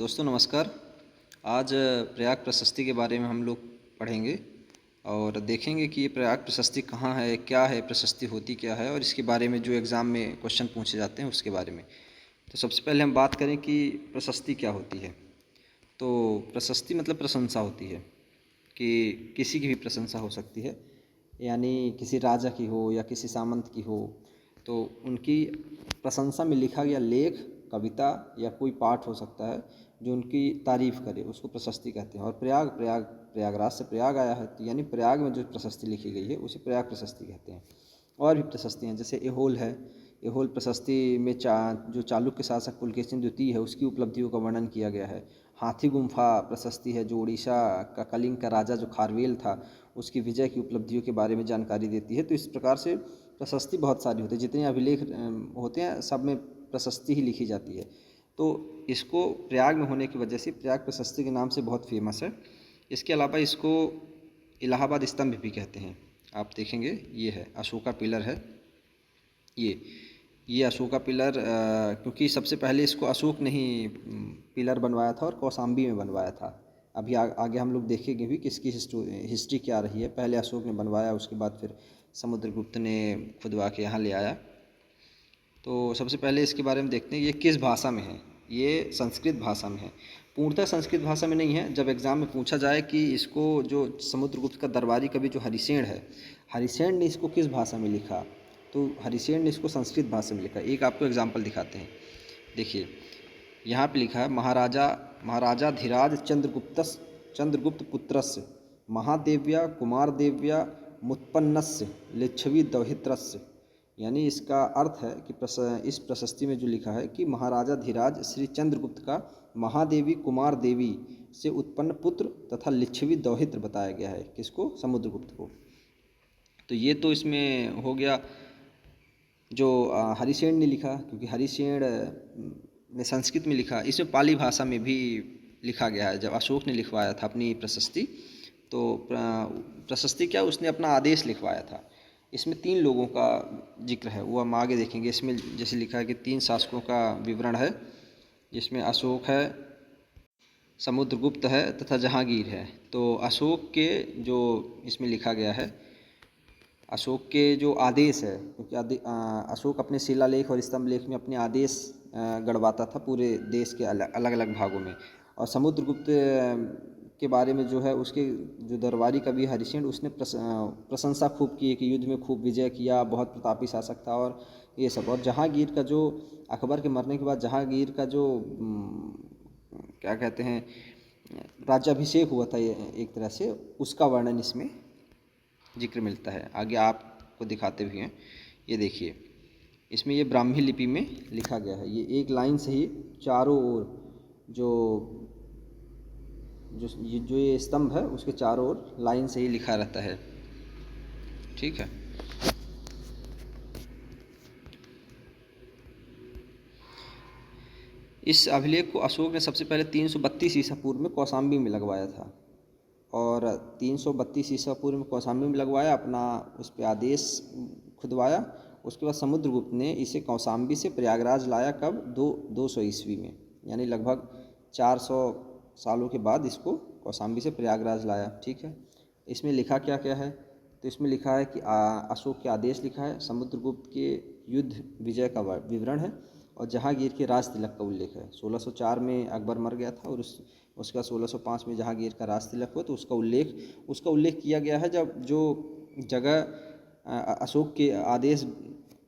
दोस्तों नमस्कार। आज प्रयाग प्रशस्ति के बारे में हम लोग पढ़ेंगे और देखेंगे कि ये प्रयाग प्रशस्ति कहाँ है, क्या है, प्रशस्ति होती क्या है और इसके बारे में जो एग्ज़ाम में क्वेश्चन पूछे जाते हैं उसके बारे में। तो सबसे पहले हम बात करें कि प्रशस्ति क्या होती है। तो प्रशस्ति मतलब प्रशंसा होती है कि किसी की भी प्रशंसा हो सकती है, यानी किसी राजा की हो या किसी सामंत की हो, तो उनकी प्रशंसा में लिखा गया लेख, कविता या कोई पाठ हो सकता है जो उनकी तारीफ़ करे, उसको प्रशस्ति कहते हैं। और प्रयागराज से प्रयाग आया है, तो यानी प्रयाग में जो प्रशस्ति लिखी गई है उसे प्रयाग प्रशस्ति कहते हैं। और भी प्रशस्ति हैं, जैसे एहोल है। एहोल प्रशस्ति में जो चालुक्य शासक पुलकेशिन द्वितीय है उसकी उपलब्धियों का वर्णन किया गया है। हाथी गुम्फा प्रशस्ति है, जो उड़ीसा का कलिंग का राजा जो खारवेल था उसकी विजय की उपलब्धियों के बारे में जानकारी देती है। तो इस प्रकार से प्रशस्ति बहुत सारी होती है, जितने अभिलेख होते हैं सब में प्रशस्ति ही लिखी जाती है। तो इसको प्रयाग में होने की वजह से प्रयाग प्रशस्ति के नाम से बहुत फेमस है। इसके अलावा इसको इलाहाबाद स्तंभ भी कहते हैं। आप देखेंगे ये है अशोका पिलर है। ये अशोका पिलर क्योंकि सबसे पहले इसको अशोक ने ही पिलर बनवाया था और कौशाम्बी में बनवाया था। अभी आगे हम लोग देखेंगे भी कि इसकी हिस्ट्री क्या रही है। पहले अशोक ने बनवाया, उसके बाद फिर समुद्रगुप्त ने खुदवा के यहाँ ले आया। तो सबसे पहले इसके बारे में देखते हैं ये किस भाषा में है। ये संस्कृत भाषा में है, पूर्णतः संस्कृत भाषा में नहीं है। जब एग्ज़ाम में पूछा जाए कि इसको जो समुद्रगुप्त का दरबारी कवि जो हरिसेन है, हरिसेन ने इसको किस भाषा में लिखा, तो हरिसेन ने इसको संस्कृत भाषा में लिखा। एक आपको एग्जाम्पल दिखाते हैं। देखिए यहाँ पे लिखा है महाराजाधिराज चंद्रगुप्त पुत्रस्य महादेव्या कुमारदेव्या मुत्पन्नस्य लिच्छवी दौहित्रस्य। यानी इसका अर्थ है कि इस प्रशस्ति में जो लिखा है कि महाराजा धीराज श्री चंद्रगुप्त का महादेवी कुमार देवी से उत्पन्न पुत्र तथा लिच्छवी दौहित्र बताया गया है। किसको? समुद्रगुप्त को। तो ये तो इसमें हो गया जो हरिसेन ने लिखा, क्योंकि हरिसेन ने संस्कृत में लिखा। इसमें पाली भाषा में भी लिखा गया है। जब अशोक ने लिखवाया था अपनी प्रशस्ति, तो प्रशस्ति क्या, उसने अपना आदेश लिखवाया था। इसमें 3 लोगों का जिक्र है, वो हम आगे देखेंगे। इसमें जैसे लिखा है कि 3 शासकों का विवरण है, जिसमें अशोक है, समुद्रगुप्त है तथा जहांगीर है। तो अशोक के जो इसमें लिखा गया है, अशोक के जो आदेश है, क्योंकि अशोक अपने शिलालेख और स्तंभ लेख में अपने आदेश गढ़वाता था पूरे देश के अलग अलग भागों में। और समुद्रगुप्त के बारे में जो है उसके जो दरबारी कवि हरिसेन, उसने प्रशंसा खूब की कि युद्ध में खूब विजय किया, बहुत प्रतापी शासक था और ये सब। और जहांगीर का जो अकबर के मरने के बाद जहांगीर का जो क्या कहते हैं राज्याभिषेक हुआ था एक तरह से, उसका वर्णन इसमें जिक्र मिलता है। आगे आपको दिखाते भी हैं। ये देखिए इसमें ये ब्राह्मी लिपि में लिखा गया है। ये एक लाइन से ही चारों ओर जो ये स्तंभ है उसके चारों ओर लाइन से ही लिखा रहता है। ठीक है। इस अभिलेख को अशोक ने सबसे पहले 332 ईसा पूर्व में कौशाम्बी में लगवाया था। और 332 ईसा पूर्व में कौशाम्बी में लगवाया, अपना उस पर आदेश खुदवाया। उसके बाद समुद्रगुप्त ने इसे कौशाम्बी से प्रयागराज लाया। कब? 200 ईस्वी में, यानी लगभग 400 सालों के बाद इसको कौशाम्बी से प्रयागराज लाया। ठीक है। इसमें लिखा क्या क्या है, तो इसमें लिखा है कि अशोक के आदेश लिखा है, समुद्रगुप्त के युद्ध विजय का विवरण है और जहांगीर के राज तिलक का उल्लेख है। 1604 में अकबर मर गया था और उसका 1605 में जहांगीर का राज तिलक हुआ, तो उसका उल्लेख किया गया है। जब जो जगह अशोक के आदेश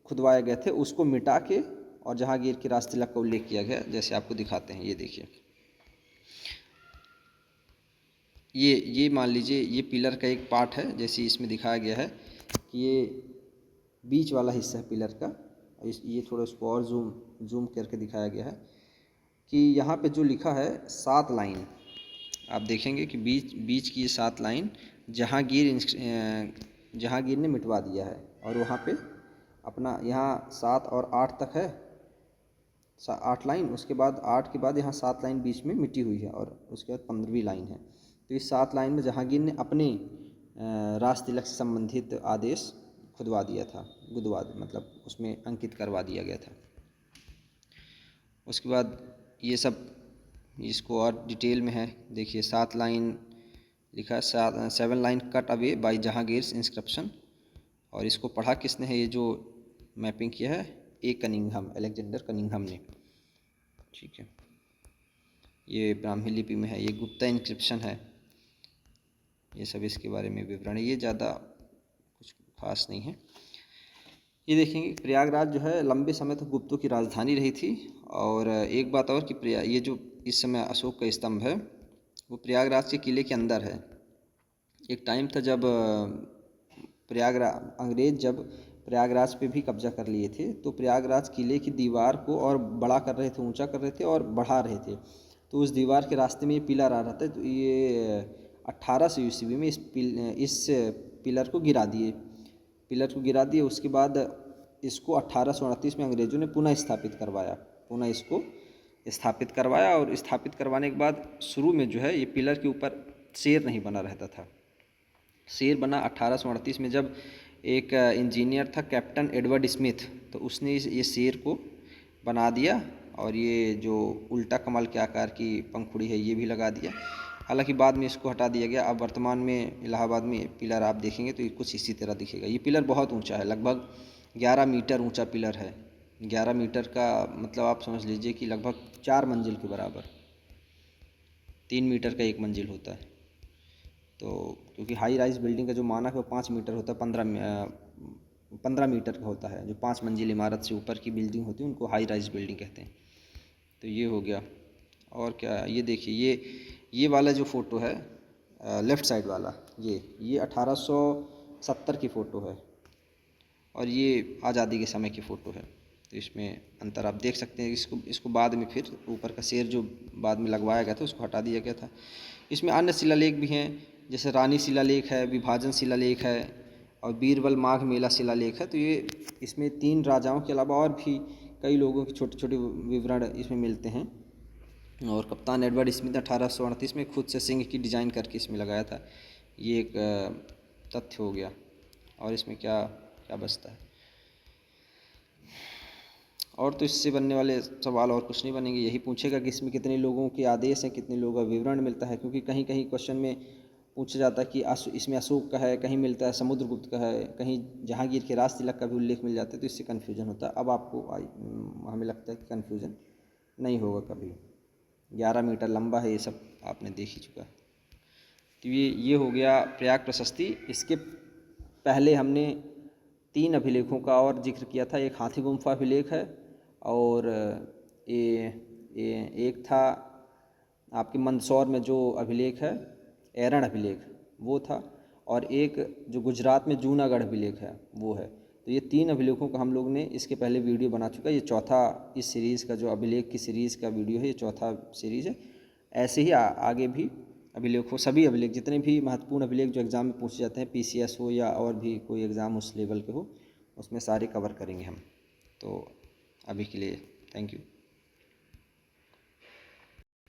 खुदवाए गए थे उसको मिटा के और जहांगीर के राज तिलक का उल्लेख किया गया, जैसे आपको दिखाते हैं। ये देखिए, ये मान लीजिए ये पिलर का एक पार्ट है, जैसे इसमें दिखाया गया है कि ये बीच वाला हिस्सा है पिलर का। ये थोड़ा उसको और जूम करके दिखाया गया है कि यहाँ पे जो लिखा है 7 लाइन, आप देखेंगे कि बीच की ये 7 लाइन जहांगीर ने मिटवा दिया है। और वहाँ पे अपना यहाँ 7 और 8 तक है, 8 लाइन। उसके बाद 8 के बाद यहाँ 7 लाइन बीच में मिटी हुई है और उसके बाद 15वीं लाइन है। तो इस 7 लाइन में जहांगीर ने अपने राज तिलक से संबंधित आदेश खुदवा दिया था, मतलब उसमें अंकित करवा दिया गया था। उसके बाद ये सब इसको और डिटेल में है, देखिए 7 लाइन लिखा है, 7 line cut away by Jahangir's inscription. और इसको पढ़ा किसने है, ये जो मैपिंग किया है ए कनिंघम, अलेक्जेंडर कनिंघम ने। ठीक है, ये ब्राह्मी लिपि में है, ये गुप्ता इंस्क्रिप्शन है। ये सब इसके बारे में विवरण है, ये ज़्यादा कुछ खास नहीं है। ये देखेंगे प्रयागराज जो है लंबे समय तक गुप्तों की राजधानी रही थी। और एक बात और कि ये जो इस समय अशोक का स्तंभ है वो प्रयागराज के किले के अंदर है। एक टाइम था जब अंग्रेज जब प्रयागराज पे भी कब्जा कर लिए थे, तो प्रयागराज किले की दीवार को और बड़ा कर रहे थे, ऊंचा कर रहे थे और बढ़ा रहे थे। तो उस दीवार के रास्ते में ये पिलर आ रहा था, तो ये 1800 ईस्वी में इस पिलर को गिरा दिए। उसके बाद इसको 1829 में अंग्रेज़ों ने पुनः स्थापित करवाया, और स्थापित करवाने के बाद शुरू में जो है ये पिलर के ऊपर शेर नहीं बना रहता था। शेर बना 1838 में, जब एक इंजीनियर था कैप्टन एडवर्ड स्मिथ, तो उसने ये शेर को बना दिया और ये जो उल्टा कमल के आकार की पंखुड़ी है ये भी लगा दिया। हालांकि बाद में इसको हटा दिया गया। अब वर्तमान में इलाहाबाद में पिलर आप देखेंगे तो ये कुछ इसी तरह दिखेगा। ये पिलर बहुत ऊंचा है, लगभग 11 मीटर ऊंचा पिलर है। 11 मीटर का मतलब आप समझ लीजिए कि लगभग 4 मंजिल के बराबर, 3 मीटर का एक मंजिल होता है। तो क्योंकि हाई राइज बिल्डिंग का जो मानक है वो 5 मीटर होता है, 15 मीटर का होता है। जो 5 मंजिल इमारत से ऊपर की बिल्डिंग होती है उनको हाई राइज बिल्डिंग कहते हैं। तो ये हो गया। और क्या, ये देखिए ये वाला जो फ़ोटो है लेफ़्ट साइड वाला, ये 1870 की फ़ोटो है और ये आज़ादी के समय की फ़ोटो है। तो इसमें अंतर आप देख सकते हैं। इसको बाद में फिर ऊपर का शेर जो बाद में लगवाया गया था उसको हटा दिया गया था। इसमें अन्य शिलालेख भी हैं, जैसे रानी शिलालेख है, विभाजन शिलालेख है और बीरबल माघ मेला शिलालेख है। तो ये इसमें 3 राजाओं के अलावा और भी कई लोगों के छोटे छोटे विवरण इसमें मिलते हैं। और कप्तान एडवर्ड स्मिथ 1838 में खुद से सिंह की डिज़ाइन करके इसमें लगाया था। ये एक तथ्य हो गया। और इसमें क्या क्या बचता है, और तो इससे बनने वाले सवाल और कुछ नहीं बनेंगे। यही पूछेगा कि इसमें कितने लोगों के आदेश हैं, कितने लोगों का विवरण मिलता है। क्योंकि कहीं कहीं क्वेश्चन में पूछा जाता है कि इसमें अशोक का है, कहीं मिलता है समुद्रगुप्त का है, कहीं जहांगीर के राज तिलक का भी उल्लेख मिल जाता है। तो इससे कन्फ्यूजन होता है। अब आपको हमें लगता है कि कन्फ्यूजन नहीं होगा कभी। 11 मीटर लंबा है, ये सब आपने देख ही चुका है। तो ये हो गया प्रयाग प्रशस्ति। इसके पहले हमने 3 अभिलेखों का और जिक्र किया था। एक हाथी गुम्फा अभिलेख है और एक था आपके मंदसौर में जो अभिलेख है एरण अभिलेख, वो था। और एक जो गुजरात में जूनागढ़ अभिलेख है वो है। तो ये 3 अभिलेखों का हम लोग ने इसके पहले वीडियो बना चुका है। ये चौथा इस सीरीज़ का, जो अभिलेख की सीरीज़ का वीडियो है, ये चौथा सीरीज़ है। ऐसे ही आगे भी अभिलेखों, सभी अभिलेख, जितने भी महत्वपूर्ण अभिलेख जो एग्ज़ाम में पूछे जाते हैं, PCS हो या और भी कोई एग्ज़ाम उस लेवल के हो, उसमें सारे कवर करेंगे हम। तो अभी के लिए थैंक यू।